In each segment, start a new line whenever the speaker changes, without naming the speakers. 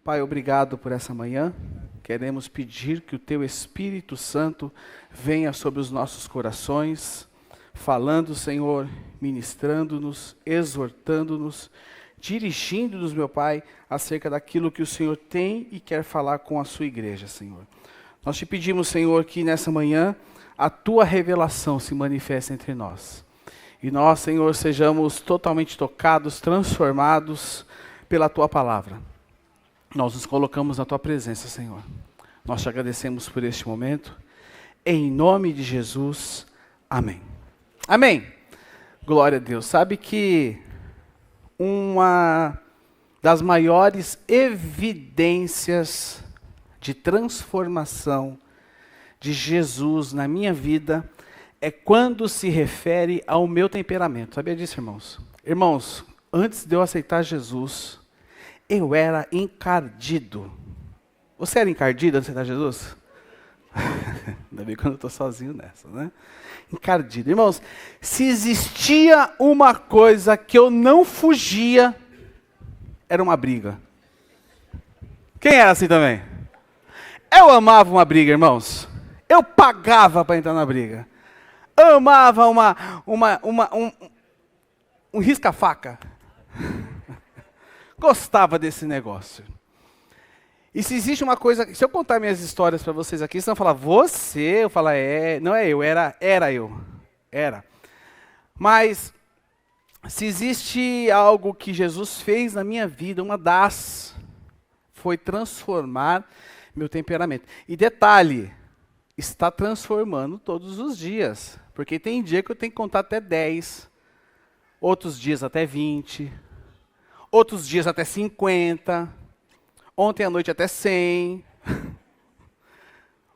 Pai, obrigado por essa manhã. Queremos pedir que o Teu Espírito Santo venha sobre os nossos corações, falando, Senhor, ministrando-nos, exortando-nos, dirigindo-nos, meu Pai, acerca daquilo que o Senhor tem e quer falar com a sua igreja, Senhor. Nós te pedimos, Senhor, que nessa manhã a Tua revelação se manifeste entre nós. E nós, Senhor, sejamos totalmente tocados, transformados pela Tua palavra. Nós nos colocamos na Tua presença, Senhor. Nós te agradecemos por este momento. Em nome de Jesus, amém. Amém. Glória a Deus. Sabe que uma das maiores evidências de transformação de Jesus na minha vida é quando se refere ao meu temperamento. Sabia disso, irmãos? Irmãos, antes de eu aceitar Jesus, eu era encardido. Você era encardido antes de aceitar Jesus? Ainda bem quando eu estou sozinho nessa, né? Encardido. Irmãos, se existia uma coisa que eu não fugia, era uma briga. Quem era assim também? Eu amava uma briga, irmãos. Eu pagava para entrar na briga. Eu amava um risca-faca. Gostava desse negócio. E se existe uma coisa, se eu contar minhas histórias para vocês aqui, vocês vão falar, você? Eu falo, não é eu, era eu. Era. Mas, se existe algo que Jesus fez na minha vida, foi transformar meu temperamento. E detalhe, está transformando todos os dias. Porque tem dia que eu tenho que contar até 10, outros dias até 20, outros dias até 50, ontem à noite até 100.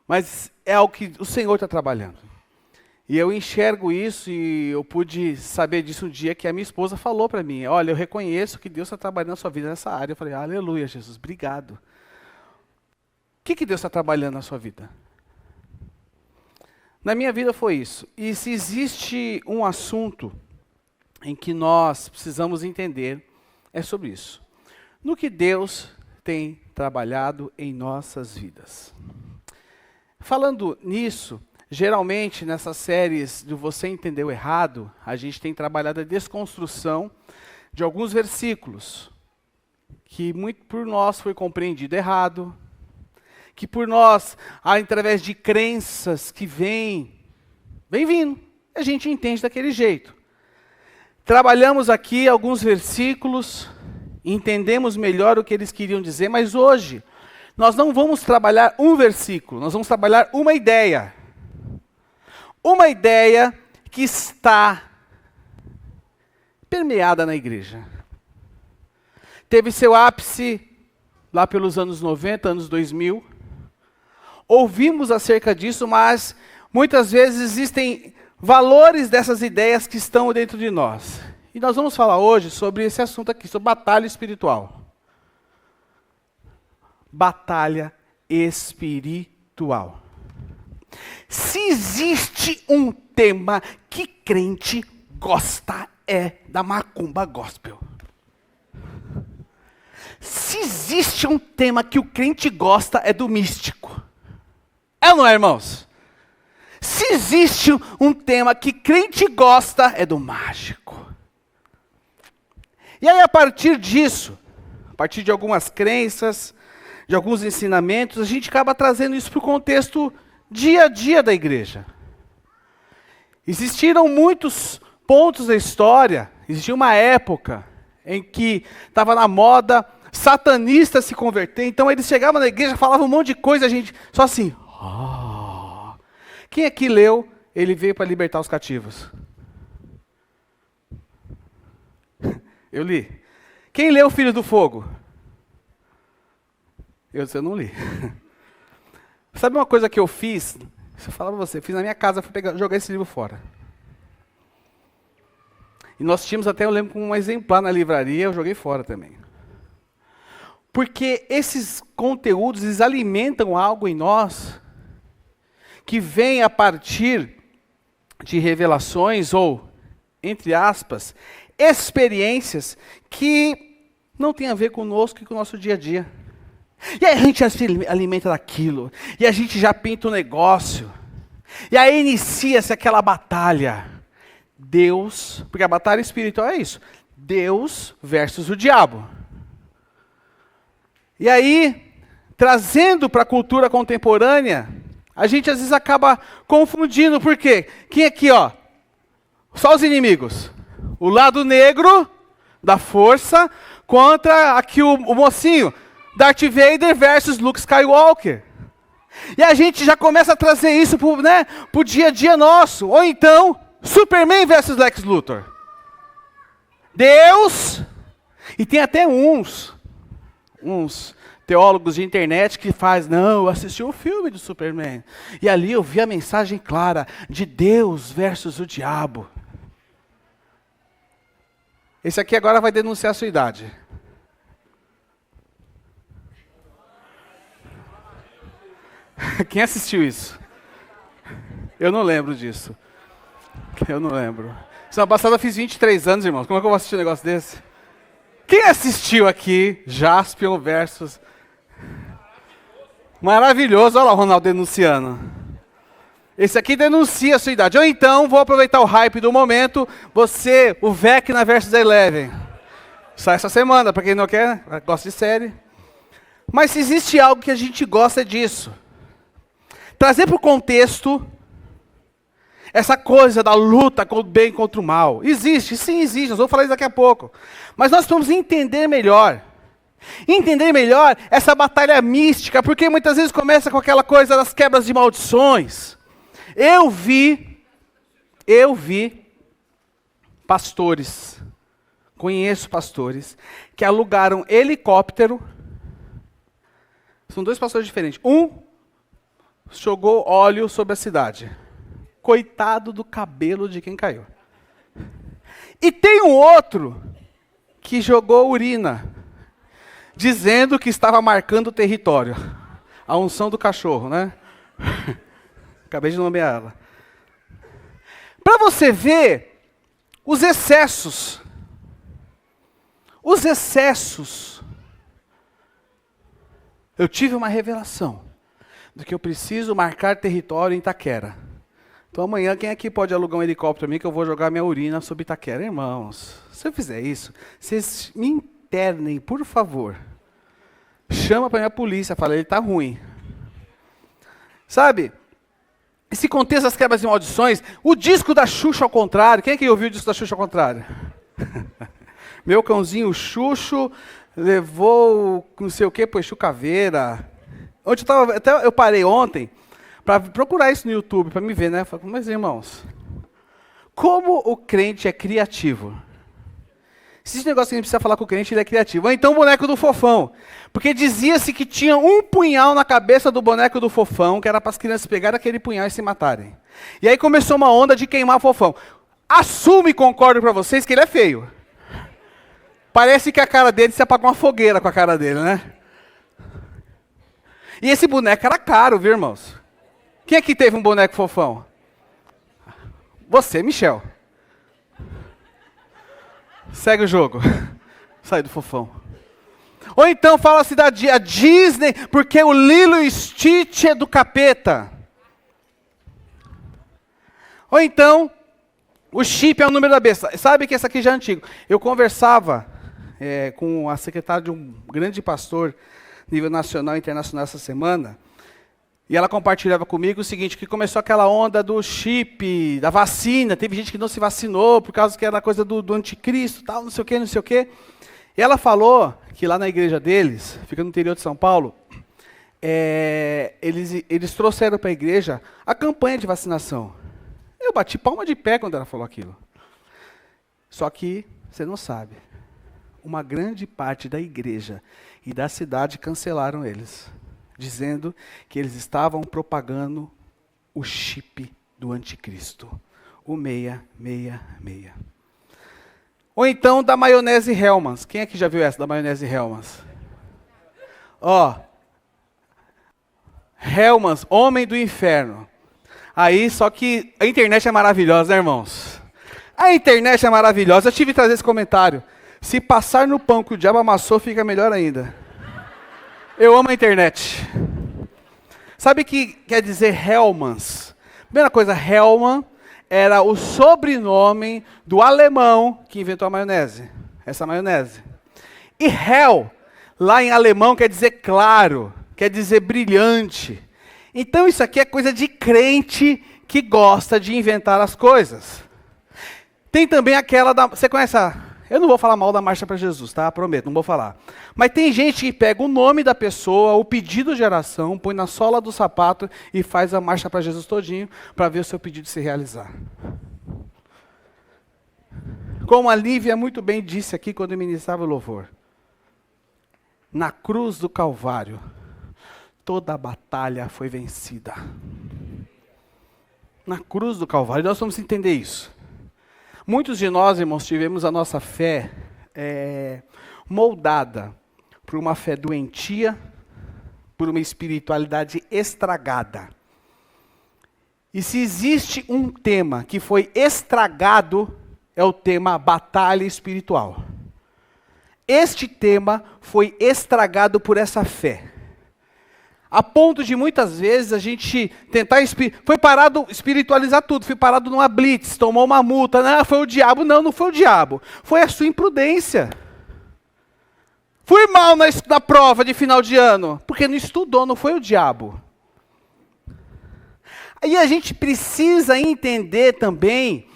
Mas é algo que o Senhor está trabalhando. E eu enxergo isso e eu pude saber disso um dia que a minha esposa falou para mim, olha, eu reconheço que Deus está trabalhando na sua vida nessa área. Eu falei, aleluia, Jesus, obrigado. O que Deus está trabalhando na sua vida? Na minha vida foi isso. E se existe um assunto em que nós precisamos entender, é sobre isso. No que Deus tem trabalhado em nossas vidas. Falando nisso, geralmente nessas séries de Você Entendeu Errado, a gente tem trabalhado a desconstrução de alguns versículos, que muito por nós foi compreendido errado, que por nós, através de crenças que vem vindo, a gente entende daquele jeito. Trabalhamos aqui alguns versículos, entendemos melhor o que eles queriam dizer, mas hoje nós não vamos trabalhar um versículo, nós vamos trabalhar uma ideia. Uma ideia que está permeada na igreja. Teve seu ápice lá pelos anos 90, anos 2000. Ouvimos acerca disso, mas muitas vezes existem valores dessas ideias que estão dentro de nós. E nós vamos falar hoje sobre esse assunto aqui, sobre batalha espiritual. Batalha espiritual. Se existe um tema que crente gosta, é da macumba gospel. Se existe um tema que o crente gosta, é do místico. É ou não é, irmãos? Se existe um tema que crente gosta, é do mágico. E aí, a partir disso, a partir de algumas crenças, de alguns ensinamentos, a gente acaba trazendo isso para o contexto dia a dia da igreja. Existiram muitos pontos da história, existia uma época em que estava na moda satanistas se converter, então eles chegavam na igreja, falavam um monte de coisa, a gente só assim, Quem aqui leu, ele veio para libertar os cativos? Eu li. Quem leu o Filho do Fogo? Eu não li. Sabe uma coisa que eu fiz? Se eu falar para você, fiz na minha casa, fui jogar esse livro fora. E nós tínhamos até, eu lembro, um exemplar na livraria, eu joguei fora também. Porque esses conteúdos, eles alimentam algo em nós que vem a partir de revelações ou, entre aspas, experiências que não tem a ver conosco e com o nosso dia a dia. E aí a gente já se alimenta daquilo. E a gente já pinta o negócio. E aí inicia-se aquela batalha. Deus, porque a batalha espiritual é isso. Deus versus o diabo. E aí, trazendo para a cultura contemporânea, a gente às vezes acaba confundindo. Por quê? Quem aqui, ó? Só os inimigos. O lado negro da força contra aqui o mocinho. Darth Vader versus Luke Skywalker. E a gente já começa a trazer isso pro dia a dia nosso. Ou então, Superman versus Lex Luthor. Deus, e tem até uns teólogos de internet que não, eu assisti o filme do Superman. E ali eu vi a mensagem clara de Deus versus o diabo. Esse aqui agora vai denunciar a sua idade. Quem assistiu isso? Eu não lembro disso. Eu não lembro. Semana passada eu fiz 23 anos, irmãos. Como é que eu vou assistir um negócio desse? Quem assistiu aqui Jaspion versus... Maravilhoso. Olha lá o Ronaldo denunciando. Esse aqui denuncia a sua idade. Ou então, vou aproveitar o hype do momento, o Vecna versus Eleven. Sai essa semana, para quem não quer, gosta de série. Mas se existe algo que a gente gosta é disso. Trazer para o contexto essa coisa da luta com o bem contra o mal. Existe, sim existe, nós vamos falar isso daqui a pouco. Mas nós precisamos entender melhor. Entender melhor essa batalha mística, porque muitas vezes começa com aquela coisa das quebras de maldições. Eu vi pastores, conheço pastores, que alugaram helicóptero. São dois pastores diferentes. Um jogou óleo sobre a cidade. Coitado do cabelo de quem caiu. E tem um outro que jogou urina, dizendo que estava marcando o território. A unção do cachorro, né? Acabei de nomear ela. Para você ver os excessos. Os excessos. Eu tive uma revelação de que eu preciso marcar território em Itaquera. Então amanhã, quem aqui pode alugar um helicóptero para mim que eu vou jogar minha urina sobre Itaquera? Irmãos, se eu fizer isso, vocês me internem, por favor. Chama para minha polícia, fala, ele está ruim. Sabe? Esse contexto das quebras de maldições, o disco da Xuxa ao contrário. Quem é que ouviu o disco da Xuxa ao contrário? Meu cãozinho Xuxo levou não sei o que, Exu Caveira. Onde até eu parei ontem para procurar isso no YouTube, para me ver, né? Falei, mas irmãos, como o crente é criativo. Se esse negócio que a gente precisa falar com o crente, ele é criativo. Ou então o boneco do Fofão. Porque dizia-se que tinha um punhal na cabeça do boneco do Fofão, que era para as crianças pegarem aquele punhal e se matarem. E aí começou uma onda de queimar o Fofão. Assumo e concordo para vocês que ele é feio. Parece que a cara dele se apagou uma fogueira com a cara dele, né? E esse boneco era caro, viu, irmãos? Quem aqui teve um boneco Fofão? Você, Michel. Segue o jogo. Sai do Fofão. Ou então fala-se da Disney, porque o Lilo e Stitch é do capeta. Ou então, o chip é o número da besta. Sabe que essa aqui já é antigo. Eu conversava com a secretária de um grande pastor, nível nacional e internacional, essa semana, e ela compartilhava comigo o seguinte, que começou aquela onda do chip, da vacina, teve gente que não se vacinou, por causa que era coisa do anticristo, tal, não sei o quê, não sei o quê. E ela falou que lá na igreja deles, fica no interior de São Paulo, eles trouxeram para a igreja a campanha de vacinação. Eu bati palma de pé quando ela falou aquilo. Só que, você não sabe, uma grande parte da igreja e da cidade cancelaram eles, dizendo que eles estavam propagando o chip do anticristo, o 666. Ou então da maionese Hellmann's. Quem aqui já viu essa da maionese Hellmann's? Ó, Hellmann's, homem do inferno. Aí, só que a internet é maravilhosa, né, irmãos? A internet é maravilhosa. Eu tive que trazer esse comentário. Se passar no pão que o diabo amassou, fica melhor ainda. Eu amo a internet. Sabe o que quer dizer Hellmann's? Primeira coisa, Hellmann era o sobrenome do alemão que inventou a maionese. Essa maionese. E Hell, lá em alemão, quer dizer claro, quer dizer brilhante. Então isso aqui é coisa de crente que gosta de inventar as coisas. Tem também aquela da... Você conhece a... Eu não vou falar mal da Marcha para Jesus, tá? Prometo, não vou falar. Mas tem gente que pega o nome da pessoa, o pedido de oração, põe na sola do sapato e faz a Marcha para Jesus todinho para ver o seu pedido se realizar. Como a Lívia muito bem disse aqui quando ministrava o louvor. Na cruz do Calvário, toda a batalha foi vencida. Na cruz do Calvário, nós vamos entender isso. Muitos de nós, irmãos, tivemos a nossa fé moldada por uma fé doentia, por uma espiritualidade estragada. E se existe um tema que foi estragado, é o tema batalha espiritual. Este tema foi estragado por essa fé. A ponto de muitas vezes a gente tentar... Foi parado espiritualizar tudo, foi parado numa blitz, tomou uma multa, não, foi o diabo. Não, não foi o diabo, foi a sua imprudência. Fui mal na prova de final de ano, porque não estudou, não foi o diabo. E a gente precisa entender também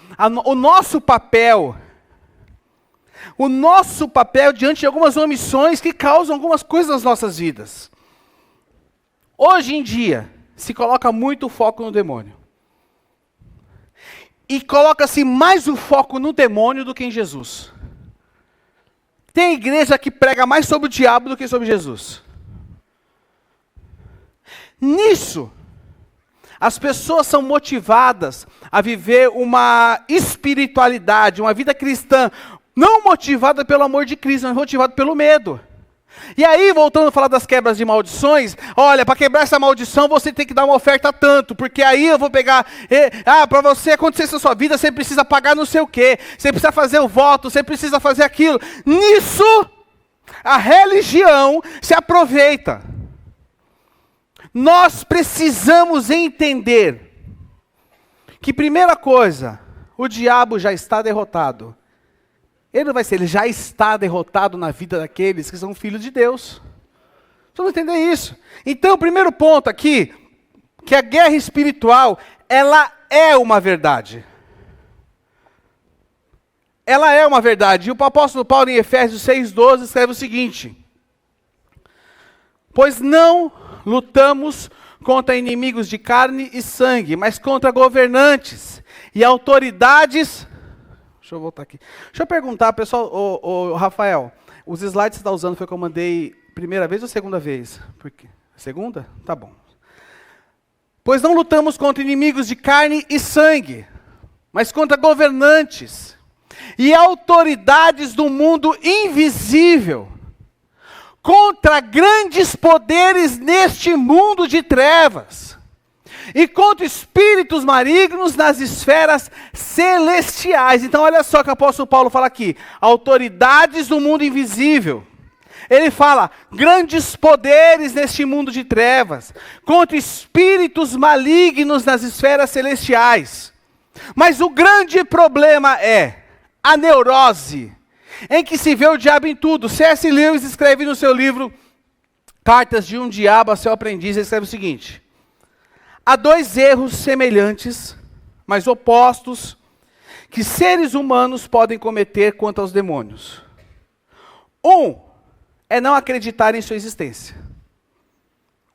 o nosso papel. O nosso papel diante de algumas omissões que causam algumas coisas nas nossas vidas. Hoje em dia, se coloca muito foco no demônio. E coloca-se mais o foco no demônio do que em Jesus. Tem igreja que prega mais sobre o diabo do que sobre Jesus. Nisso, as pessoas são motivadas a viver uma espiritualidade, uma vida cristã, não motivada pelo amor de Cristo, mas motivada pelo medo. E aí, voltando a falar das quebras de maldições, olha, para quebrar essa maldição, você tem que dar uma oferta tanto, porque aí eu vou pegar, para você acontecer isso na sua vida, você precisa pagar não sei o quê, você precisa fazer o voto, você precisa fazer aquilo. Nisso, a religião se aproveita. Nós precisamos entender que, primeira coisa, o diabo já está derrotado. Ele não vai ser, ele já está derrotado na vida daqueles que são filhos de Deus. Vamos entender isso. Então, o primeiro ponto aqui, que a guerra espiritual, ela é uma verdade. Ela é uma verdade. E o apóstolo Paulo, em Efésios 6,12, escreve o seguinte: pois não lutamos contra inimigos de carne e sangue, mas contra governantes e autoridades... Deixa eu voltar aqui. Deixa eu perguntar, pessoal, Rafael, os slides que você está usando foi que eu mandei primeira vez ou segunda vez? Porque, segunda? Tá bom. Pois não lutamos contra inimigos de carne e sangue, mas contra governantes e autoridades do mundo invisível, contra grandes poderes neste mundo de trevas, e contra espíritos malignos nas esferas celestiais. Então olha só o que o apóstolo Paulo fala aqui. Autoridades do mundo invisível. Ele fala, grandes poderes neste mundo de trevas. Contra espíritos malignos nas esferas celestiais. Mas o grande problema é a neurose, em que se vê o diabo em tudo. C.S. Lewis escreve no seu livro, Cartas de um Diabo a seu Aprendiz, ele escreve o seguinte: há dois erros semelhantes, mas opostos, que seres humanos podem cometer quanto aos demônios. Um é não acreditar em sua existência.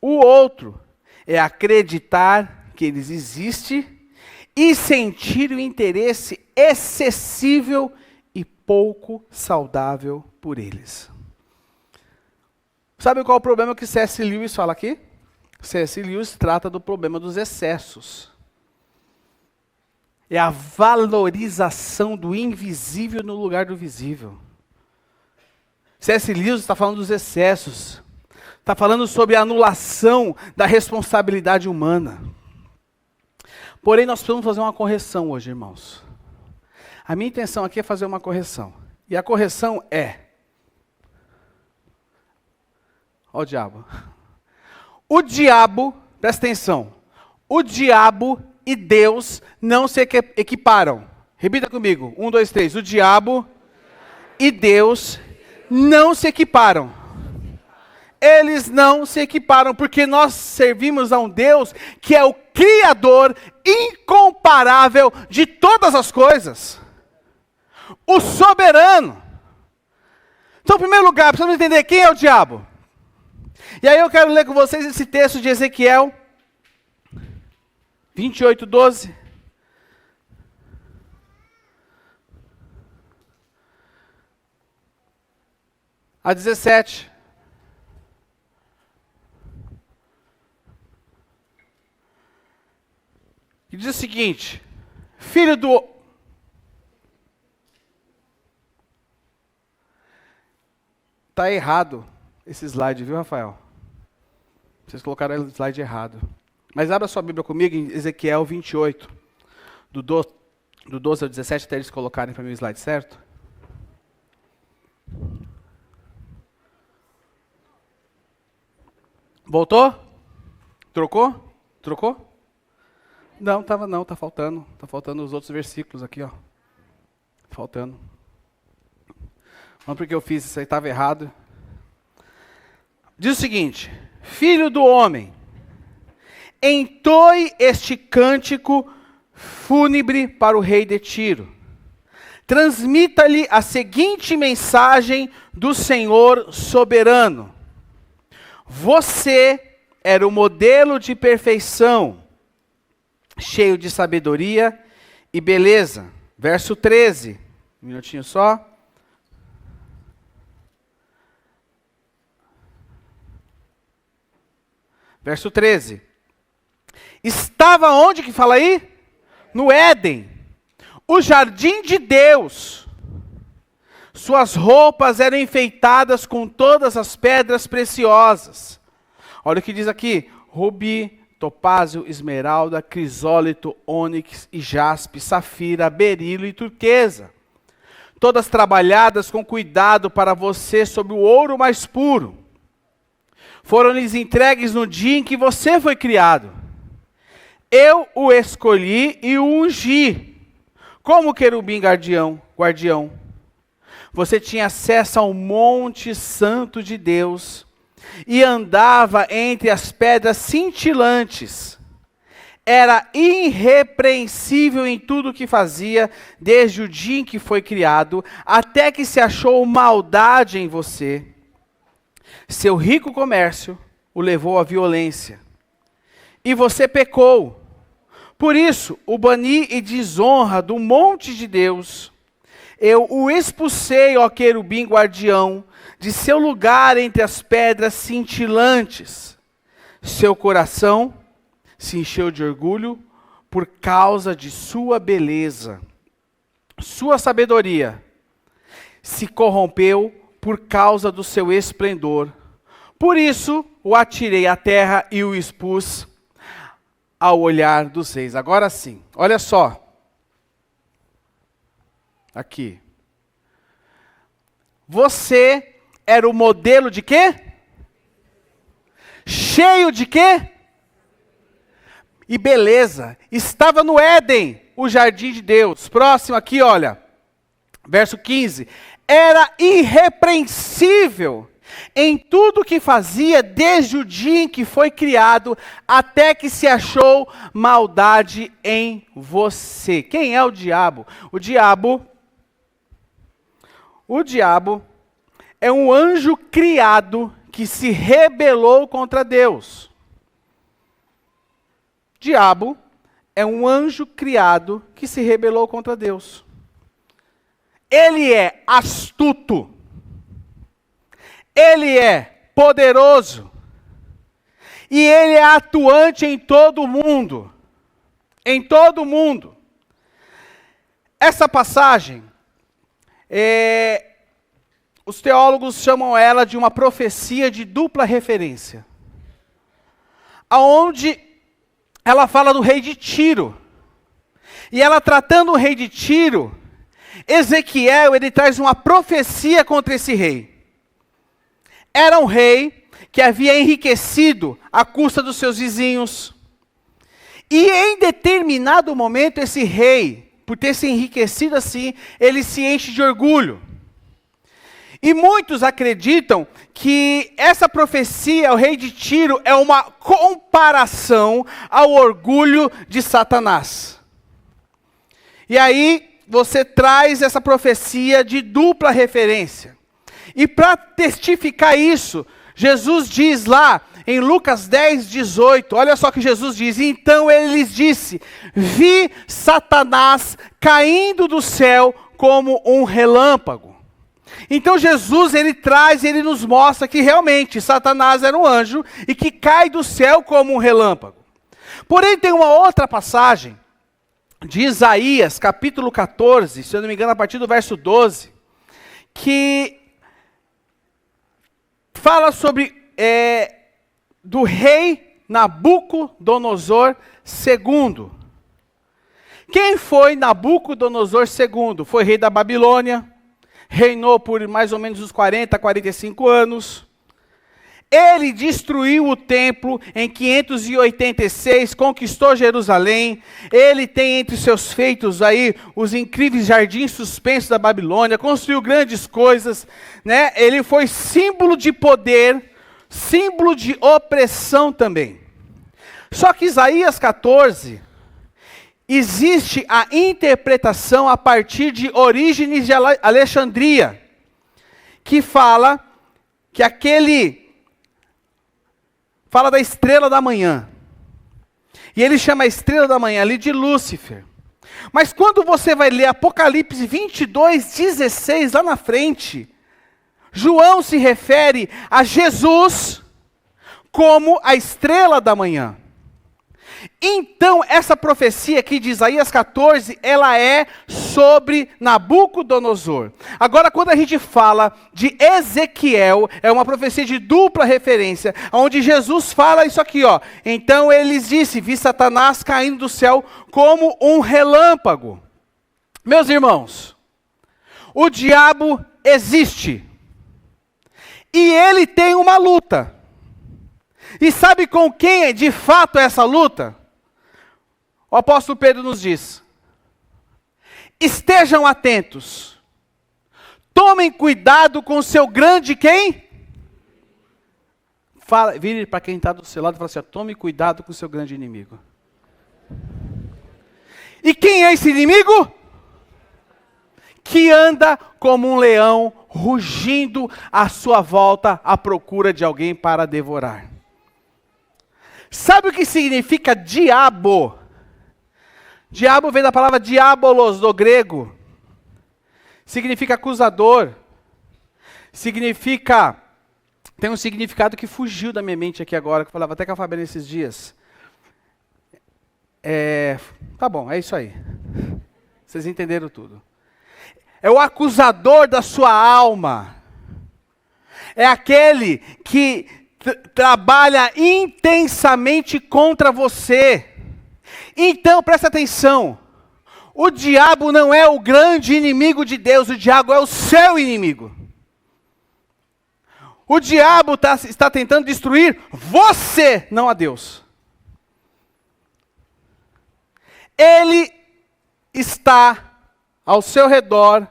O outro é acreditar que eles existem e sentir o interesse excessivo e pouco saudável por eles. Sabe qual é o problema que C.S. Lewis fala aqui? C.S. Lewis trata do problema dos excessos. É a valorização do invisível no lugar do visível. C.S. Lewis está falando dos excessos. Está falando sobre a anulação da responsabilidade humana. Porém, nós precisamos fazer uma correção hoje, irmãos. A minha intenção aqui é fazer uma correção. E a correção é: Olha o diabo. O diabo, presta atenção, o diabo e Deus não se equiparam. Repita comigo, 1, 2, 3. O diabo e Deus não se equiparam. Eles não se equiparam, porque nós servimos a um Deus que é o Criador incomparável de todas as coisas. O soberano. Então, em primeiro lugar, precisamos entender quem é o diabo. E aí eu quero ler com vocês esse texto de Ezequiel 28, 12. A 17. E diz o seguinte: filho do... Está errado esse slide, viu, Rafael? Vocês colocaram o slide errado. Mas abra sua Bíblia comigo em Ezequiel 28, do 12 ao 17, até eles colocarem para mim o slide certo. Voltou? Trocou? Trocou? Não, tá faltando. Tá faltando os outros versículos aqui, ó. Faltando. Não porque eu fiz isso aí, estava errado. Diz o seguinte: filho do homem, entoe este cântico fúnebre para o rei de Tiro. Transmita-lhe a seguinte mensagem do Senhor soberano. Você era o modelo de perfeição, cheio de sabedoria e beleza. Verso 13. Um minutinho só. Verso 13. Estava onde que fala aí? No Éden, o jardim de Deus. Suas roupas eram enfeitadas com todas as pedras preciosas. Olha o que diz aqui: rubi, topázio, esmeralda, crisólito, ônix e jaspe, safira, berilo e turquesa. Todas trabalhadas com cuidado para você sobre o ouro mais puro. Foram-lhes entregues no dia em que você foi criado. Eu o escolhi e o ungi, como querubim guardião. Você tinha acesso ao monte santo de Deus e andava entre as pedras cintilantes. Era irrepreensível em tudo o que fazia, desde o dia em que foi criado, até que se achou maldade em você. Seu rico comércio o levou à violência, e você pecou. Por isso, o bani e desonra do monte de Deus. Eu o expulsei, ó querubim guardião, de seu lugar entre as pedras cintilantes. Seu coração se encheu de orgulho por causa de sua beleza. Sua sabedoria se corrompeu por causa do seu esplendor. Por isso, o atirei à terra e o expus ao olhar dos reis. Agora sim, olha só. Aqui. Você era o modelo de quê? Cheio de quê? E beleza. Estava no Éden, o jardim de Deus. Próximo aqui, olha. Verso 15. Era irrepreensível em tudo que fazia, desde o dia em que foi criado, até que se achou maldade em você. Quem é o diabo? O diabo é um anjo criado que se rebelou contra Deus. Diabo é um anjo criado que se rebelou contra Deus. Ele é astuto. Ele é poderoso. E ele é atuante em todo o mundo. Em todo o mundo. Essa passagem, os teólogos chamam ela de uma profecia de dupla referência. Aonde ela fala do rei de Tiro. E ela tratando o rei de Tiro, Ezequiel, ele traz uma profecia contra esse rei. Era um rei que havia enriquecido à custa dos seus vizinhos. E em determinado momento, esse rei, por ter se enriquecido assim, ele se enche de orgulho. E muitos acreditam que essa profecia, o rei de Tiro, é uma comparação ao orgulho de Satanás. E aí, você traz essa profecia de dupla referência. E para testificar isso, Jesus diz lá, em Lucas 10, 18, olha só que Jesus diz: então ele lhes disse, vi Satanás caindo do céu como um relâmpago. Então Jesus, ele nos mostra que realmente Satanás era um anjo e que cai do céu como um relâmpago. Porém tem uma outra passagem de Isaías, capítulo 14, se eu não me engano, a partir do verso 12, que fala sobre do rei Nabucodonosor II. Quem foi Nabucodonosor II? Foi rei da Babilônia, reinou por mais ou menos uns 40, 45 anos. Ele destruiu o templo em 586, conquistou Jerusalém. Ele tem entre seus feitos aí os incríveis jardins suspensos da Babilônia, construiu grandes coisas, né? Ele foi símbolo de poder, símbolo de opressão também. Só que Isaías 14, existe a interpretação a partir de Orígenes de Alexandria, que fala que fala da estrela da manhã. E ele chama a estrela da manhã ali de Lúcifer. Mas quando você vai ler Apocalipse 22, 16, lá na frente, João se refere a Jesus como a estrela da manhã. Então, essa profecia aqui de Isaías 14, ela é sobre Nabucodonosor. Agora, quando a gente fala de Ezequiel, é uma profecia de dupla referência, onde Jesus fala isso aqui, ó. Então, ele lhes disse, vi Satanás caindo do céu como um relâmpago. Meus irmãos, o diabo existe. E ele tem uma luta. E sabe com quem é de fato essa luta? O apóstolo Pedro nos diz: estejam atentos, tomem cuidado com o seu grande quem? Vire para quem está do seu lado e fala assim: tome cuidado com o seu grande inimigo. E quem é esse inimigo? Que anda como um leão, rugindo à sua volta à procura de alguém para devorar. Sabe o que significa diabo? Diabo vem da palavra diabolos, do grego. Significa acusador. Tem um significado que fugiu da minha mente aqui agora, que eu falava até com a Fabiana nesses dias. Tá bom, é isso aí. Vocês entenderam tudo. É o acusador da sua alma. É aquele que trabalha intensamente contra você. Então, presta atenção. O diabo não é o grande inimigo de Deus, o diabo é o seu inimigo. O diabo está tentando destruir você, não a Deus. Ele está ao seu redor,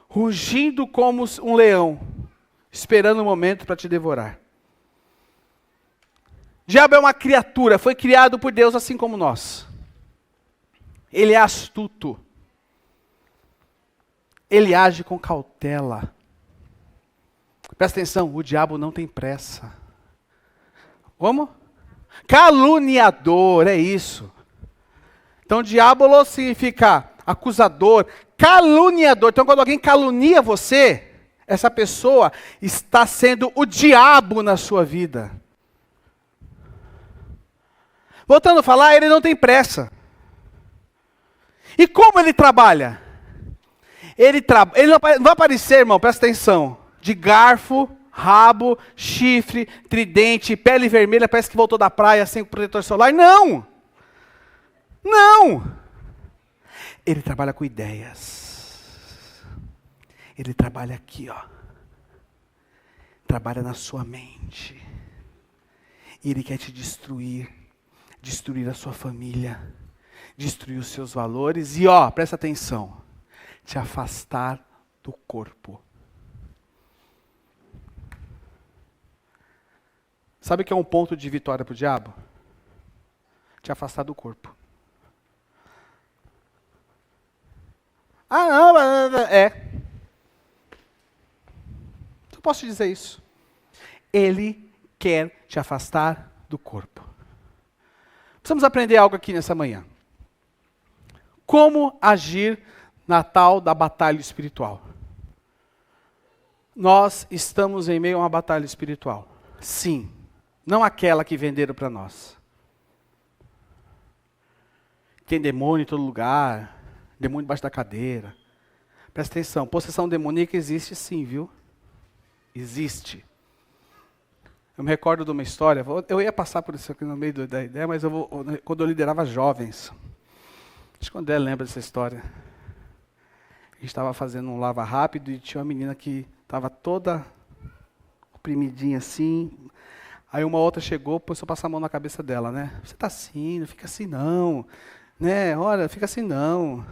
rugindo como um leão, esperando o momento para te devorar. O diabo é uma criatura, foi criado por Deus assim como nós. Ele é astuto. Ele age com cautela. Presta atenção, o diabo não tem pressa. Como? Caluniador, é isso. Então, diabolo significa acusador, caluniador. Então, quando alguém calunia você, essa pessoa está sendo o diabo na sua vida. Voltando a falar, ele não tem pressa. E como ele trabalha? Ele não vai aparecer, irmão, presta atenção, de garfo, rabo, chifre, tridente, pele vermelha, parece que voltou da praia sem protetor solar. Não! Não! Ele trabalha com ideias. Ele trabalha aqui, ó. Trabalha na sua mente. E ele quer te destruir a sua família, destruir os seus valores e, presta atenção, te afastar do corpo. Sabe o que é um ponto de vitória para o diabo? Te afastar do corpo. Não, eu posso te dizer isso. Ele quer te afastar do corpo. Precisamos aprender algo aqui nessa manhã. Como agir na tal da batalha espiritual? Nós estamos em meio a uma batalha espiritual. Sim, não aquela que venderam para nós. Tem demônio em todo lugar, demônio debaixo da cadeira. Presta atenção, possessão demoníaca existe sim, viu? Existe. Eu me recordo de uma história, eu ia passar por isso aqui no meio da ideia, mas quando eu liderava jovens, acho que o André lembra dessa história. A gente estava fazendo um lava rápido e tinha uma menina que estava toda oprimidinha assim. Aí uma outra chegou, começou a passar a mão na cabeça dela, né? Você está assim, não fica assim não. Né? Olha, fica assim não.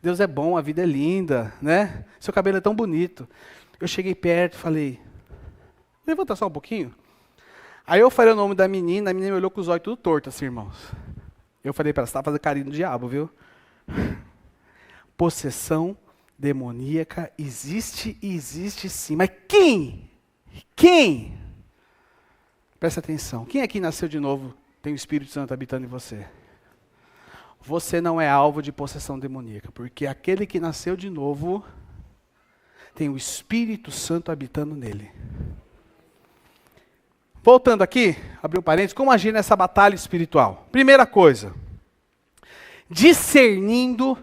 Deus é bom, a vida é linda, né? Seu cabelo é tão bonito. Eu cheguei perto e falei, levanta só um pouquinho. Aí eu falei o nome da menina, a menina me olhou com os olhos tudo torto assim, irmãos. Eu falei para ela, você está fazendo carinho no diabo, viu? Possessão demoníaca existe e existe sim. Mas quem? Quem? Presta atenção. Quem aqui nasceu de novo, tem o Espírito Santo habitando em você? Você não é alvo de possessão demoníaca, porque aquele que nasceu de novo tem o Espírito Santo habitando nele. Voltando aqui, abrir um parênteses, como agir nessa batalha espiritual? Primeira coisa, discernindo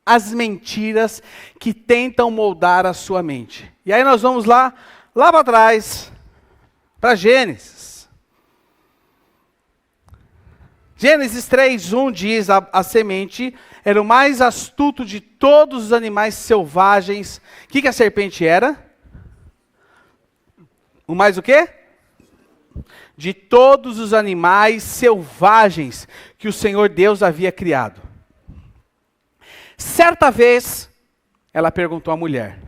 as mentiras que tentam moldar a sua mente. E aí nós vamos lá para trás, para Gênesis. Gênesis 3:1 diz, a semente era o mais astuto de todos os animais selvagens. O que a serpente era? O mais o quê? De todos os animais selvagens que o Senhor Deus havia criado. Certa vez, ela perguntou à mulher,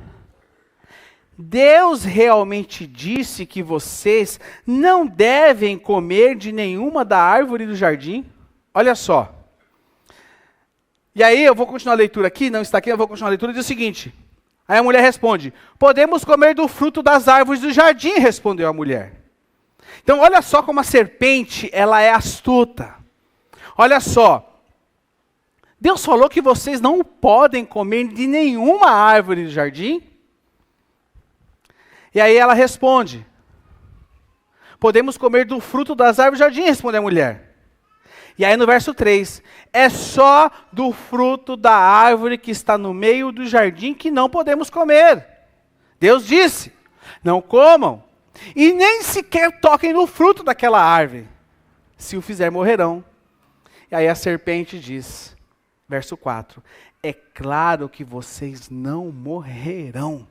Deus realmente disse que vocês não devem comer de nenhuma da árvore do jardim? Olha só. E aí eu vou continuar a leitura aqui, não está aqui, eu vou continuar a leitura e diz o seguinte. Aí a mulher responde, podemos comer do fruto das árvores do jardim, respondeu a mulher. Então olha só como a serpente, ela é astuta. Olha só. Deus falou que vocês não podem comer de nenhuma árvore do jardim? E aí ela responde, podemos comer do fruto das árvores do jardim, responde a mulher. E aí no verso 3, é só do fruto da árvore que está no meio do jardim que não podemos comer. Deus disse, não comam, e nem sequer toquem no fruto daquela árvore. Se o fizer, morrerão. E aí a serpente diz, verso 4, é claro que vocês não morrerão.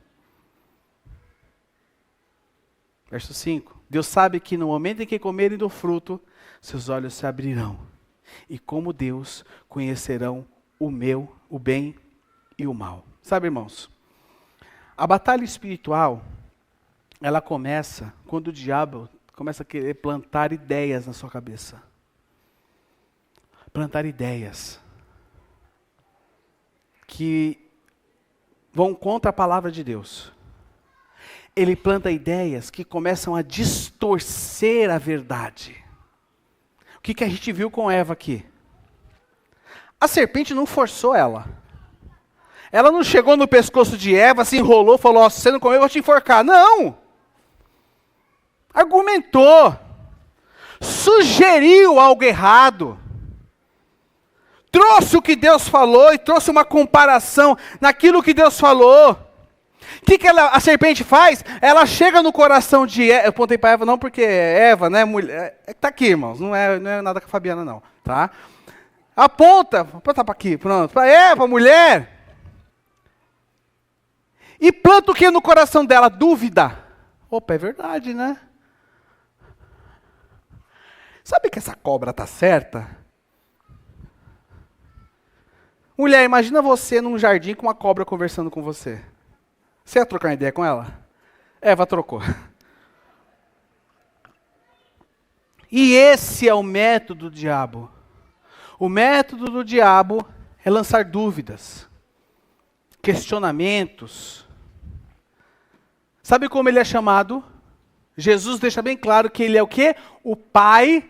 Verso 5, Deus sabe que no momento em que comerem do fruto, seus olhos se abrirão. E como Deus, conhecerão o bem e o mal. Sabe, irmãos, a batalha espiritual, ela começa quando o diabo começa a querer plantar ideias na sua cabeça. Plantar ideias que vão contra a palavra de Deus. Ele planta ideias que começam a distorcer a verdade. O que a gente viu com Eva aqui? A serpente não forçou ela. Ela não chegou no pescoço de Eva, se enrolou, falou, se você não comer, eu vou te enforcar. Não! Argumentou. Sugeriu algo errado. Trouxe o que Deus falou e trouxe uma comparação naquilo que Deus falou. O que a serpente faz? Ela chega no coração de Eva. Eu apontei para Eva não porque Eva, né, mulher. Está aqui, irmãos. Não é nada com a Fabiana, não. Tá? Aponta para aqui, pronto. Para Eva, mulher. E planta o que no coração dela? Dúvida. Opa, é verdade, né? sabe que essa cobra está certa? Mulher, imagina você num jardim com uma cobra conversando com você. Você ia trocar uma ideia com ela? Eva trocou. E esse é o método do diabo. O método do diabo é lançar dúvidas, questionamentos. Sabe como ele é chamado? Jesus deixa bem claro que ele é o quê? O pai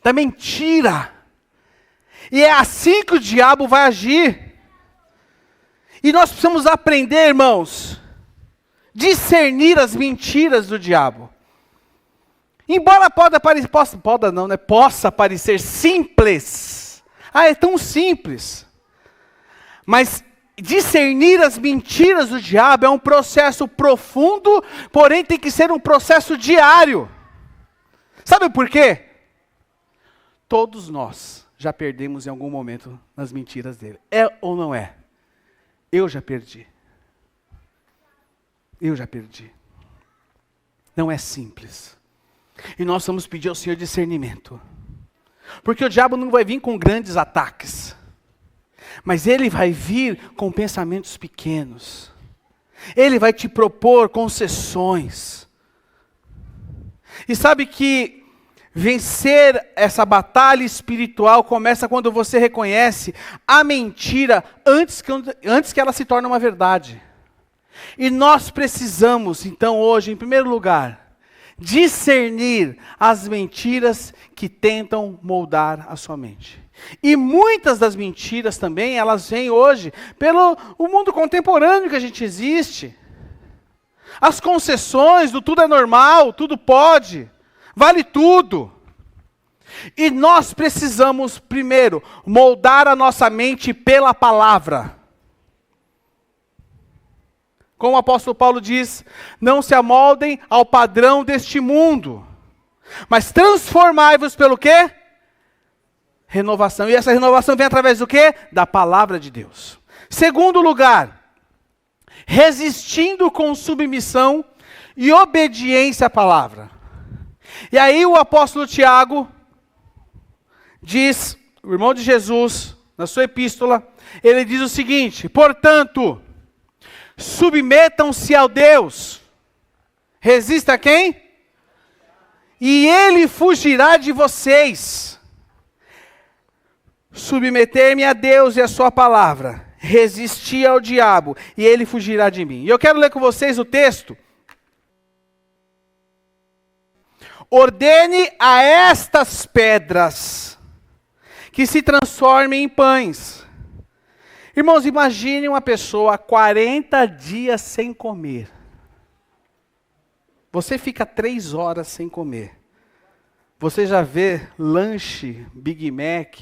da mentira. E é assim que o diabo vai agir. E nós precisamos aprender, irmãos, discernir as mentiras do diabo. Embora possa parecer simples. É tão simples. Mas discernir as mentiras do diabo é um processo profundo, porém tem que ser um processo diário. Sabe por quê? Todos nós já perdemos em algum momento nas mentiras dele. É ou não é? Eu já perdi. Eu já perdi. Não é simples. E nós vamos pedir ao Senhor discernimento. Porque o diabo não vai vir com grandes ataques. Mas ele vai vir com pensamentos pequenos. Ele vai te propor concessões. E sabe que vencer essa batalha espiritual começa quando você reconhece a mentira antes que ela se torne uma verdade. E nós precisamos, então, hoje, em primeiro lugar, discernir as mentiras que tentam moldar a sua mente. E muitas das mentiras também, elas vêm hoje pelo o mundo contemporâneo que a gente existe. As concessões do tudo é normal, tudo pode, vale tudo. E nós precisamos, primeiro, moldar a nossa mente pela palavra. Como o apóstolo Paulo diz, não se amoldem ao padrão deste mundo, mas transformai-vos pelo quê? Renovação. E essa renovação vem através do quê? Da palavra de Deus. Segundo lugar, resistindo com submissão e obediência à palavra. E aí o apóstolo Tiago diz, o irmão de Jesus, na sua epístola, ele diz o seguinte: portanto, submetam-se ao Deus. Resista a quem? E ele fugirá de vocês. Submeter-me a Deus e a sua palavra. Resistir ao diabo e ele fugirá de mim. E eu quero ler com vocês o texto. Ordene a estas pedras que se transformem em pães. Irmãos, imagine uma pessoa 40 dias sem comer. Você fica 3 horas sem comer. Você já vê lanche, Big Mac,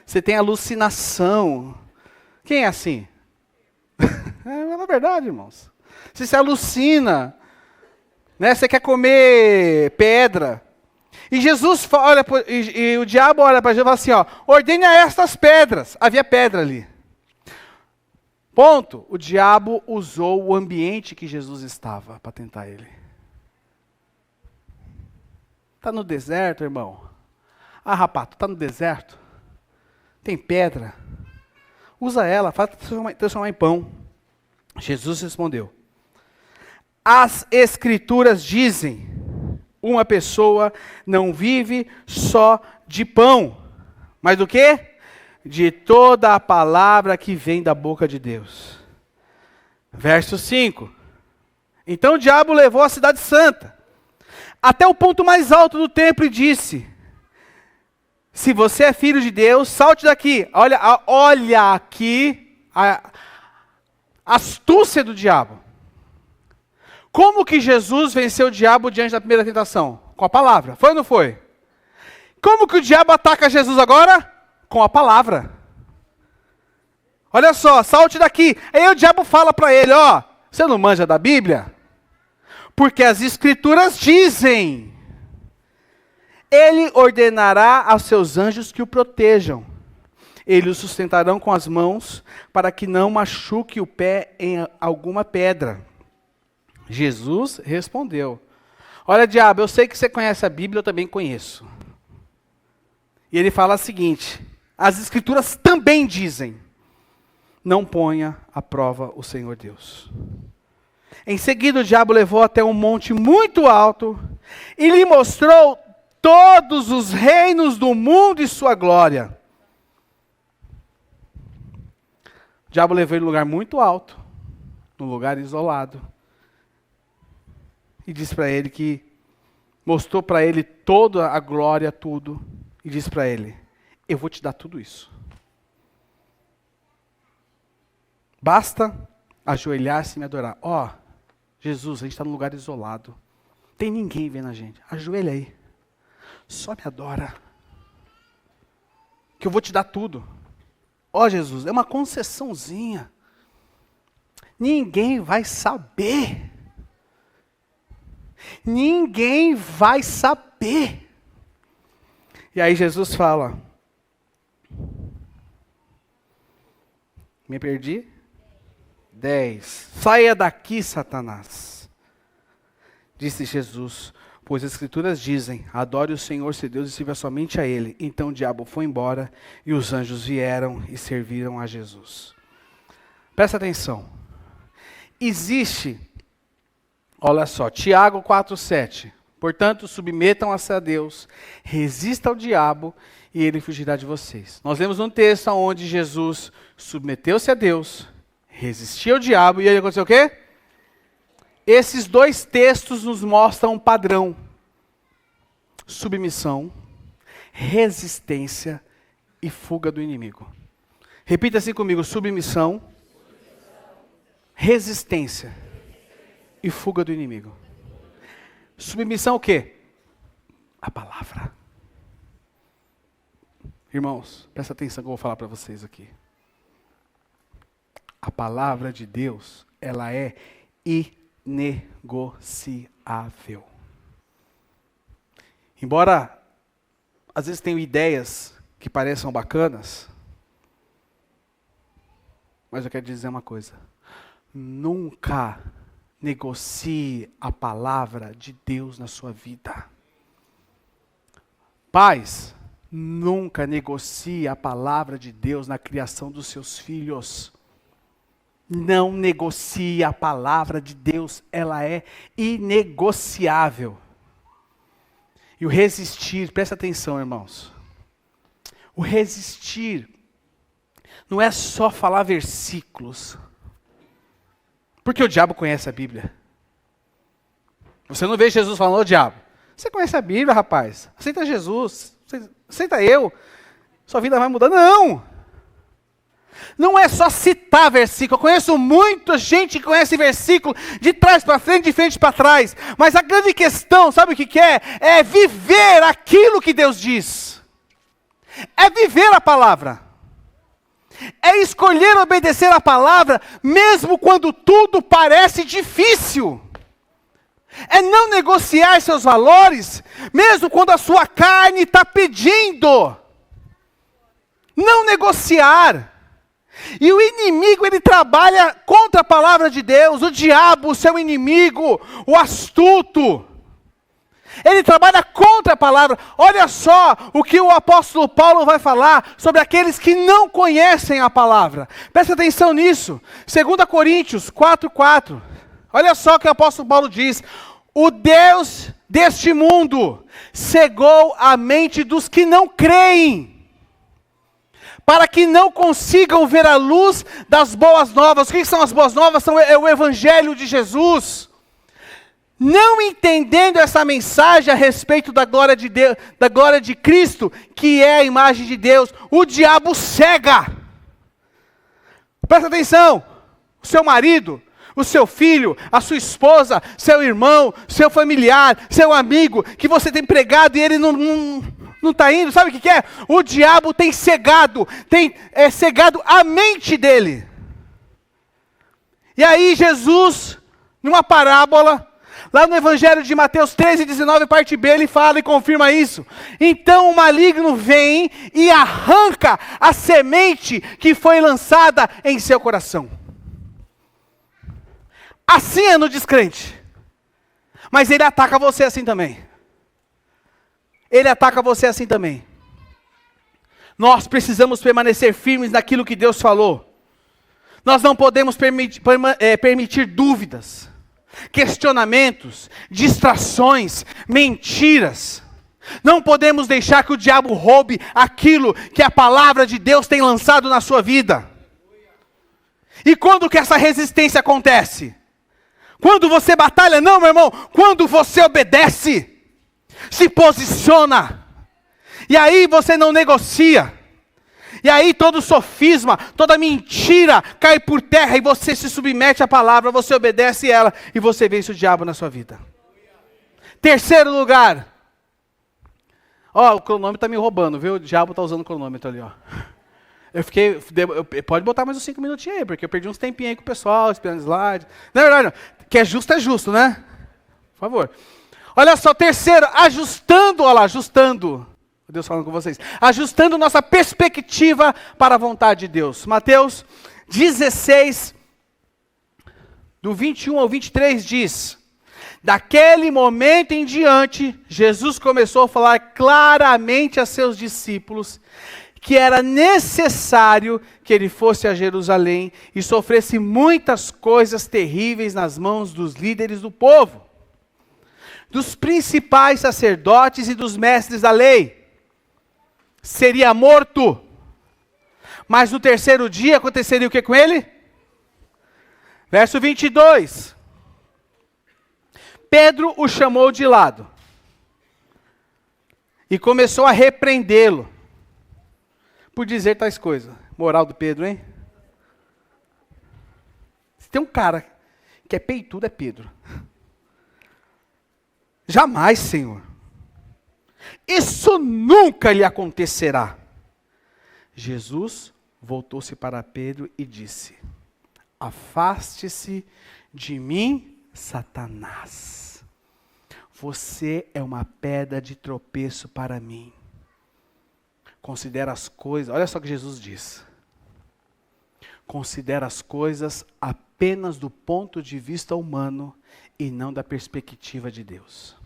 você tem alucinação. Quem é assim? É verdade, irmãos. Você se alucina, né? Você quer comer pedra. E Jesus olha, e o diabo olha para Jesus e fala assim, ordene a estas pedras. Havia pedra ali. Ponto. O diabo usou o ambiente que Jesus estava para tentar ele. Está no deserto, irmão? Rapato, está no deserto? Tem pedra? Usa ela, faz transformar em pão. Jesus respondeu: as escrituras dizem, uma pessoa não vive só de pão, mas do quê? De toda a palavra que vem da boca de Deus. Verso 5. Então o diabo levou a cidade santa até o ponto mais alto do templo e disse: se você é filho de Deus, salte daqui. Olha aqui a astúcia do diabo. Como que Jesus venceu o diabo diante da primeira tentação? Com a palavra. Foi ou não foi? Como que o diabo ataca Jesus agora? Com a palavra. Olha só, salte daqui. Aí o diabo fala para ele, você não manja da Bíblia? Porque as escrituras dizem, ele ordenará aos seus anjos que o protejam. Eles o sustentarão com as mãos, para que não machuque o pé em alguma pedra. Jesus respondeu: Olha, diabo, eu sei que você conhece a Bíblia, eu também conheço. E ele fala o seguinte: as Escrituras também dizem, não ponha à prova o Senhor Deus. Em seguida o diabo levou até um monte muito alto e lhe mostrou todos os reinos do mundo e sua glória. O diabo levou ele num lugar muito alto, num lugar isolado. E disse para ele que, mostrou para ele toda a glória, tudo. E disse para ele, eu vou te dar tudo isso. Basta ajoelhar-se e me adorar. Ó, Jesus, a gente está num lugar isolado. Tem ninguém vendo a gente. Ajoelha aí. Só me adora. Que eu vou te dar tudo. Ó, Jesus, é uma concessãozinha. Ninguém vai saber. Ninguém vai saber. E aí Jesus fala, me perdi? 10. Saia daqui, Satanás. Disse Jesus, pois as Escrituras dizem, adore o Senhor seu Deus e sirva somente a Ele. Então o diabo foi embora e os anjos vieram e serviram a Jesus. Presta atenção. Existe, olha só, Tiago 4,7. Portanto, submetam-se a Deus, resista ao diabo e ele fugirá de vocês. Nós lemos um texto onde Jesus submeteu-se a Deus, resistiu ao diabo e aí aconteceu o quê? Esses dois textos nos mostram um padrão. Submissão, resistência e fuga do inimigo. Repita assim comigo, submissão, resistência e fuga do inimigo. Submissão o quê? A palavra. Irmãos, presta atenção que eu vou falar para vocês aqui. A palavra de Deus, ela é inegociável. Embora, às vezes tenham ideias que pareçam bacanas, mas eu quero dizer uma coisa. Nunca negocie a palavra de Deus na sua vida. Pais, nunca negocie a palavra de Deus na criação dos seus filhos. Não negocie a palavra de Deus, ela é inegociável. E o resistir, presta atenção, irmãos. O resistir não é só falar versículos. Porque o diabo conhece a Bíblia. Você não vê Jesus falando, ô diabo, você conhece a Bíblia, rapaz? Aceita Jesus, aceita eu, sua vida vai mudar. Não! Não é só citar versículo. Eu conheço muita gente que conhece versículo de trás para frente, de frente para trás. Mas a grande questão, sabe o que é? É viver aquilo que Deus diz. É viver a palavra. É escolher obedecer a palavra, mesmo quando tudo parece difícil. É não negociar seus valores, mesmo quando a sua carne está pedindo. Não negociar. E o inimigo, ele trabalha contra a palavra de Deus. O diabo, o seu inimigo, o astuto. Ele trabalha contra a palavra. Olha só o que o apóstolo Paulo vai falar sobre aqueles que não conhecem a palavra. Presta atenção nisso. 2 Coríntios 4:4. Olha só o que o apóstolo Paulo diz. O Deus deste mundo cegou a mente dos que não creem, para que não consigam ver a luz das boas novas. O que são as boas novas? É o evangelho de Jesus. Não entendendo essa mensagem a respeito da glória de Deus, da glória de Cristo, que é a imagem de Deus, o diabo cega. Presta atenção, o seu marido, o seu filho, a sua esposa, seu irmão, seu familiar, seu amigo, que você tem pregado e ele não está indo, sabe o que é? O diabo tem cegado a mente dele. E aí Jesus, numa parábola, lá no Evangelho de Mateus 13:19, parte B, ele fala e confirma isso. Então o maligno vem e arranca a semente que foi lançada em seu coração. Assim é no descrente. Mas ele ataca você assim também. Ele ataca você assim também. Nós precisamos permanecer firmes naquilo que Deus falou. Nós não podemos permitir dúvidas, questionamentos, distrações, mentiras. Não podemos deixar que o diabo roube aquilo que a palavra de Deus tem lançado na sua vida. E quando que essa resistência acontece? Quando você batalha? Não, meu irmão. Quando você obedece, se posiciona. E aí você não negocia. E aí todo sofisma, toda mentira cai por terra e você se submete à palavra, você obedece ela e você vence o diabo na sua vida. Terceiro lugar. Ó, o cronômetro está me roubando, viu? O diabo está usando o cronômetro ali, ó. Pode botar mais uns 5 minutinhos aí, porque eu perdi uns tempinhos aí com o pessoal, esperando slide. Não é verdade, não. Que é justo, né? Por favor. Olha só, terceiro, ajustando, olha lá, ajustando. Deus falando com vocês. Ajustando nossa perspectiva para a vontade de Deus. Mateus 16, do 21 ao 23 diz: daquele momento em diante, Jesus começou a falar claramente a seus discípulos que era necessário que ele fosse a Jerusalém e sofresse muitas coisas terríveis nas mãos dos líderes do povo, dos principais sacerdotes e dos mestres da lei. Seria morto. Mas no terceiro dia aconteceria o que com ele? Verso 22. Pedro o chamou de lado e começou a repreendê-lo por dizer tais coisas. Moral do Pedro, hein? Se tem um cara que é peitudo, é Pedro. Jamais, Senhor. Isso nunca lhe acontecerá. Jesus voltou-se para Pedro e disse: afaste-se de mim, Satanás. Você é uma pedra de tropeço para mim. Considera as coisas, olha só o que Jesus diz. Considera as coisas apenas do ponto de vista humano e não da perspectiva de Deus.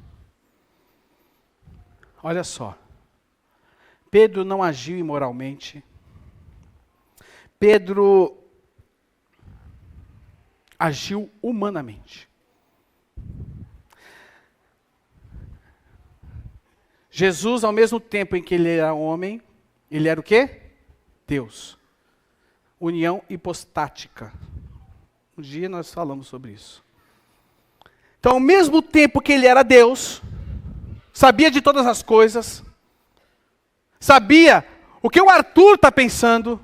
Olha só. Pedro não agiu imoralmente. Pedro agiu humanamente. Jesus, ao mesmo tempo em que ele era homem, ele era o quê? Deus. União hipostática. Um dia nós falamos sobre isso. Então, ao mesmo tempo que ele era Deus, sabia de todas as coisas, sabia o que o Arthur está pensando,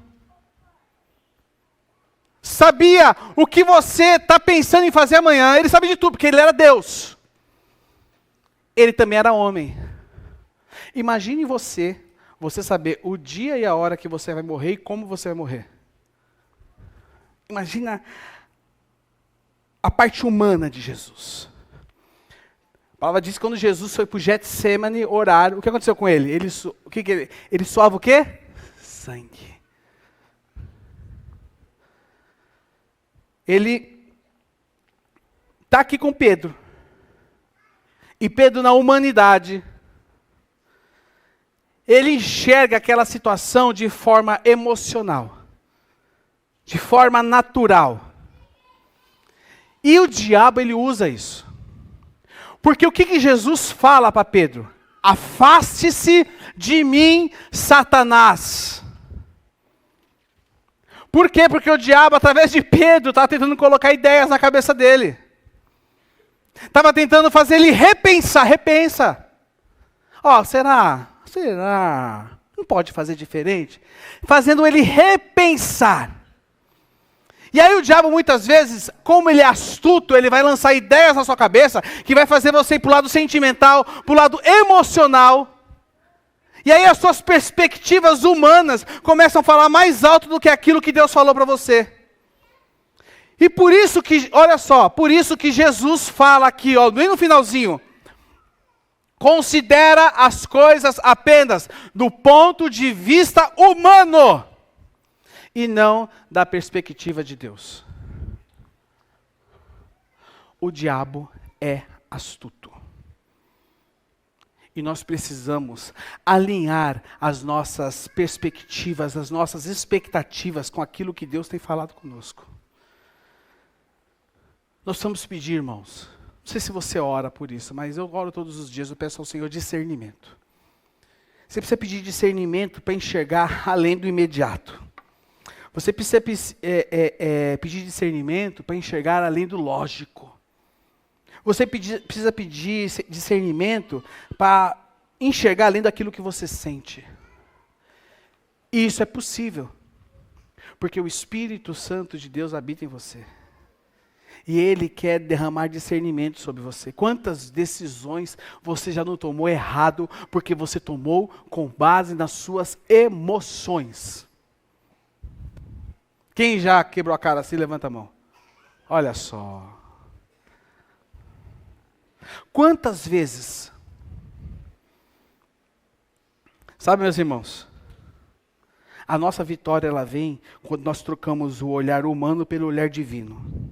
sabia o que você está pensando em fazer amanhã, ele sabe de tudo, porque ele era Deus. Ele também era homem. Imagine você saber o dia e a hora que você vai morrer e como você vai morrer. Imagina a parte humana de Jesus. A palavra diz que quando Jesus foi para o Getsemane orar, o que aconteceu com ele? Ele suava o quê? Sangue. Ele está aqui com Pedro. E Pedro, na humanidade, ele enxerga aquela situação de forma emocional, de forma natural. E o diabo, ele usa isso. Porque o que Jesus fala para Pedro? Afaste-se de mim, Satanás. Por quê? Porque o diabo, através de Pedro, estava tentando colocar ideias na cabeça dele. Estava tentando fazer ele repensar. Repensa. Ó, será? Não pode fazer diferente? Fazendo ele repensar. E aí o diabo, muitas vezes, como ele é astuto, ele vai lançar ideias na sua cabeça, que vai fazer você ir para o lado sentimental, para o lado emocional. E aí as suas perspectivas humanas começam a falar mais alto do que aquilo que Deus falou para você. E por isso que, olha só, por isso que Jesus fala aqui, ó, bem no finalzinho, considera as coisas apenas do ponto de vista humano e não da perspectiva de Deus. O diabo é astuto. E nós precisamos alinhar as nossas perspectivas, as nossas expectativas com aquilo que Deus tem falado conosco. Nós precisamos pedir, irmãos. Não sei se você ora por isso, mas eu oro todos os dias, eu peço ao Senhor discernimento. Você precisa pedir discernimento para enxergar além do imediato. Você precisa pedir discernimento para enxergar além do lógico. Você precisa pedir discernimento para enxergar além daquilo que você sente. E isso é possível, porque o Espírito Santo de Deus habita em você. E Ele quer derramar discernimento sobre você. Quantas decisões você já não tomou errado, porque você tomou com base nas suas emoções? Quem já quebrou a cara assim, levanta a mão. Olha só. Quantas vezes, sabe, meus irmãos, a nossa vitória ela vem quando nós trocamos o olhar humano pelo olhar divino.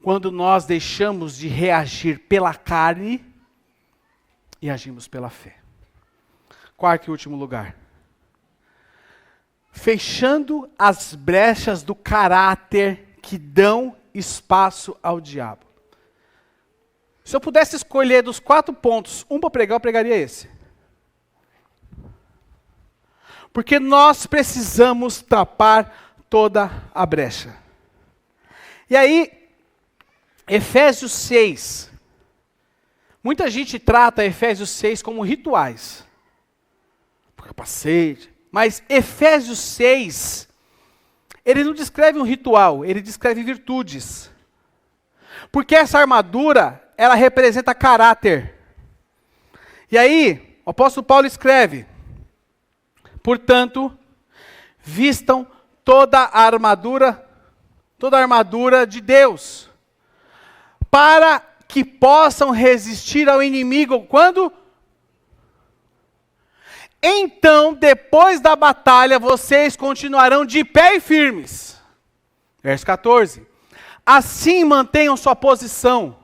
Quando nós deixamos de reagir pela carne e agimos pela fé. Quarto e último lugar. Fechando as brechas do caráter que dão espaço ao diabo. Se eu pudesse escolher dos 4 pontos, um para pregar, eu pregaria esse. Porque nós precisamos tapar toda a brecha. E aí, Efésios 6. Muita gente trata Efésios 6 como rituais. Capacete. Mas Efésios 6, ele não descreve um ritual, ele descreve virtudes. Porque essa armadura, ela representa caráter. E aí, o apóstolo Paulo escreve: portanto, vistam toda a armadura de Deus, para que possam resistir ao inimigo. Quando? Então, depois da batalha, vocês continuarão de pé e firmes. Verso 14. Assim mantenham sua posição,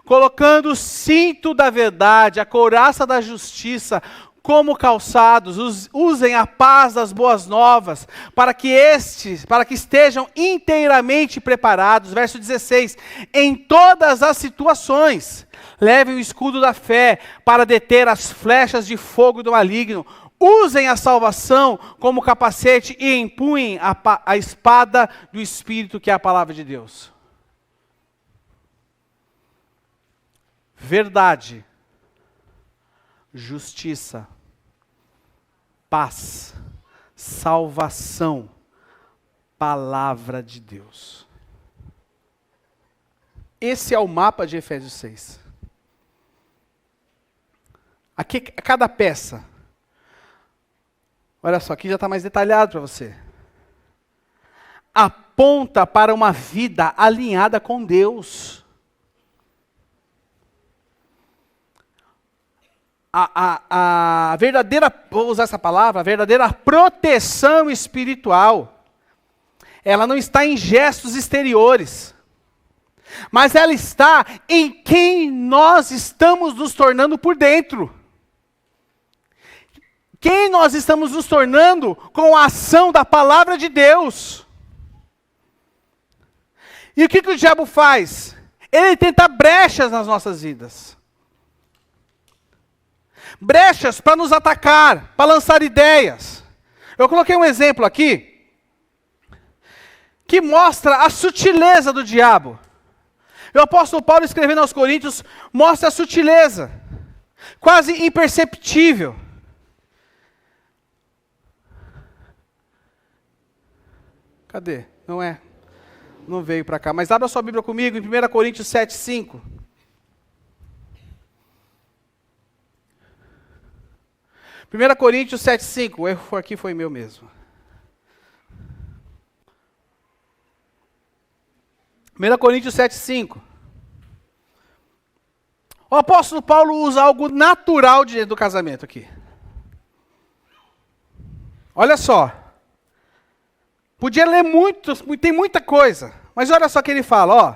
colocando o cinto da verdade, a couraça da justiça, como calçados. Usem a paz das boas novas, para que estejam inteiramente preparados. Verso 16. Em todas as situações, levem o escudo da fé para deter as flechas de fogo do maligno. Usem a salvação como capacete e empunhem a espada do Espírito, que é a palavra de Deus. Verdade, justiça, paz, salvação, palavra de Deus. Esse é o mapa de Efésios 6. Aqui, cada peça. Olha só, aqui já está mais detalhado para você. Aponta para uma vida alinhada com Deus. A verdadeira, vou usar essa palavra, a verdadeira proteção espiritual, ela não está em gestos exteriores, mas ela está em quem nós estamos nos tornando por dentro. Quem nós estamos nos tornando com a ação da palavra de Deus. E o que o diabo faz? Ele tenta brechas nas nossas vidas. Brechas para nos atacar, para lançar ideias. Eu coloquei um exemplo aqui, que mostra a sutileza do diabo. O apóstolo Paulo, escrevendo aos Coríntios, mostra a sutileza, quase imperceptível. Cadê? Não veio para cá. Mas abra sua Bíblia comigo em 1 Coríntios 7:5. 1 Coríntios 7:5. O erro aqui foi meu mesmo. 1 Coríntios 7:5. O apóstolo Paulo usa algo natural do casamento aqui. Olha só. Podia ler muito, tem muita coisa. Mas olha só o que ele fala, ó.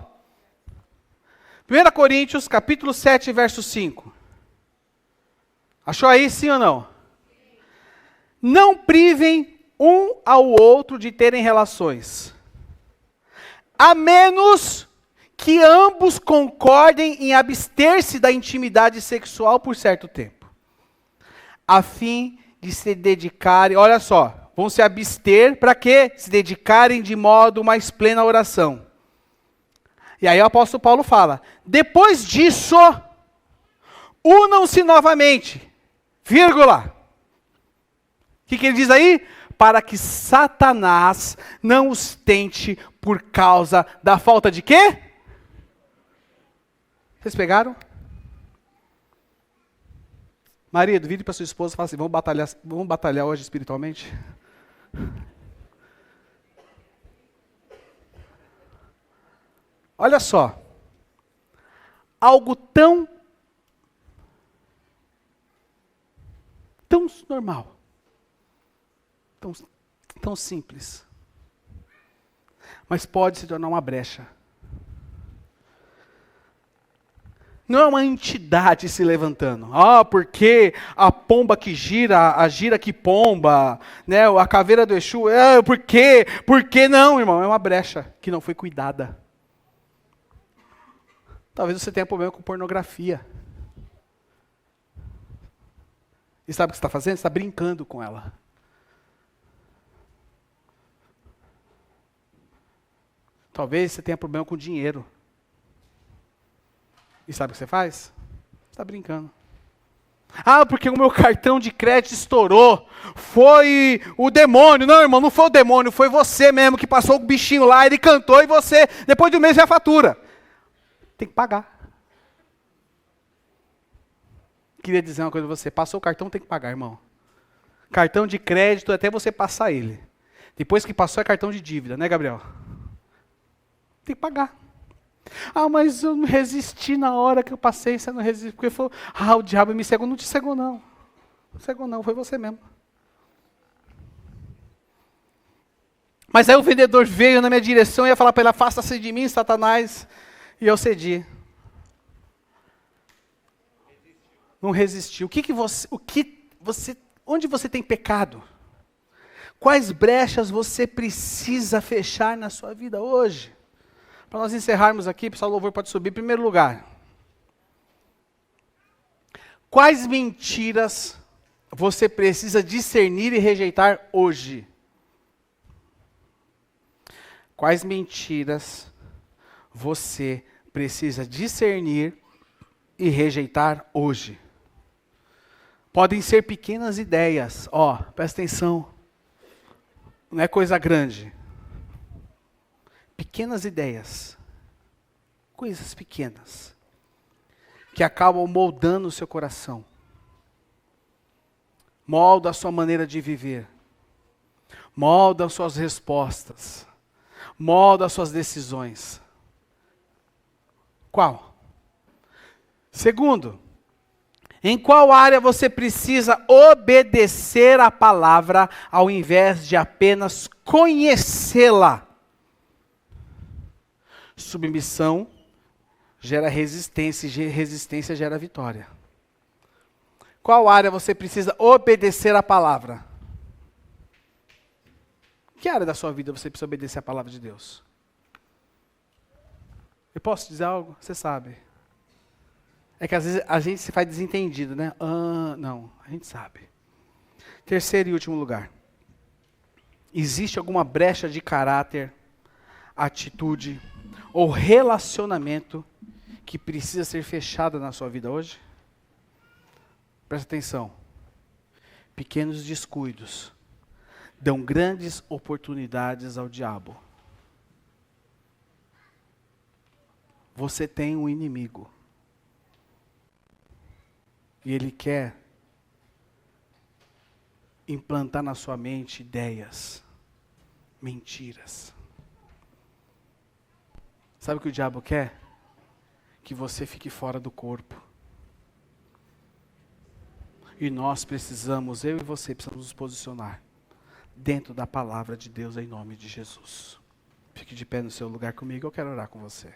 1 Coríntios, capítulo 7, verso 5. Achou aí, sim ou não? Não privem um ao outro de terem relações, a menos que ambos concordem em abster-se da intimidade sexual por certo tempo, a fim de se dedicarem, olha só, vão se abster para quê? Se dedicarem de modo mais pleno à oração. E aí o apóstolo Paulo fala, depois disso, unam-se novamente, vírgula. O que ele diz aí? Para que Satanás não os tente por causa da falta de quê? Vocês pegaram? Marido, vire para sua esposa e fala assim, vamos batalhar hoje espiritualmente? Olha só. Algo tão normal. Tão simples. Mas pode se tornar uma brecha. Não é uma entidade se levantando. Porque a pomba que gira, a gira que pomba, né? A caveira do Exu, por quê? Por que não, irmão? É uma brecha que não foi cuidada. Talvez você tenha problema com pornografia. E sabe o que você está fazendo? Você está brincando com ela. Talvez você tenha problema com dinheiro. E sabe o que você faz? Você está brincando. Porque o meu cartão de crédito estourou. Foi o demônio. Não, irmão, não foi o demônio. Foi você mesmo que passou o bichinho lá, ele cantou e você, depois de um mês, vem a fatura. Tem que pagar. Queria dizer uma coisa para você. Passou o cartão, tem que pagar, irmão. Cartão de crédito, até você passar ele. Depois que passou, é cartão de dívida, né, Gabriel? Tem que pagar. Mas eu não resisti na hora que eu passei, você não resistiu. Porque falou, o diabo me cegou. Não te cegou, não. Não cegou, não. Foi você mesmo. Mas aí o vendedor veio na minha direção e ia falar para ele, afasta-se de mim, Satanás. E eu cedi. Não resistiu. Onde você tem pecado? Quais brechas você precisa fechar na sua vida hoje? Para nós encerrarmos aqui, pessoal, o louvor pode subir. Em primeiro lugar, quais mentiras você precisa discernir e rejeitar hoje? Quais mentiras você precisa discernir e rejeitar hoje? Podem ser pequenas ideias. Presta atenção. Não é coisa grande. Pequenas ideias. Coisas pequenas. Que acabam moldando o seu coração. Molda a sua maneira de viver. Molda as suas respostas. Molda as suas decisões. Qual? Segundo, em qual área você precisa obedecer a palavra ao invés de apenas conhecê-la? Submissão gera resistência e resistência gera vitória. Qual área você precisa obedecer a palavra? Que área da sua vida você precisa obedecer a palavra de Deus? Eu posso dizer algo? Você sabe. É que às vezes a gente se faz desentendido, né? Não, a gente sabe. Terceiro e último lugar. Existe alguma brecha de caráter, atitude ou relacionamento que precisa ser fechada na sua vida hoje? Presta atenção. Pequenos descuidos dão grandes oportunidades ao diabo. Você tem um inimigo. E ele quer implantar na sua mente ideias, mentiras. Sabe o que o diabo quer? Que você fique fora do corpo. E nós precisamos, eu e você, precisamos nos posicionar dentro da palavra de Deus em nome de Jesus. Fique de pé no seu lugar comigo, eu quero orar com você.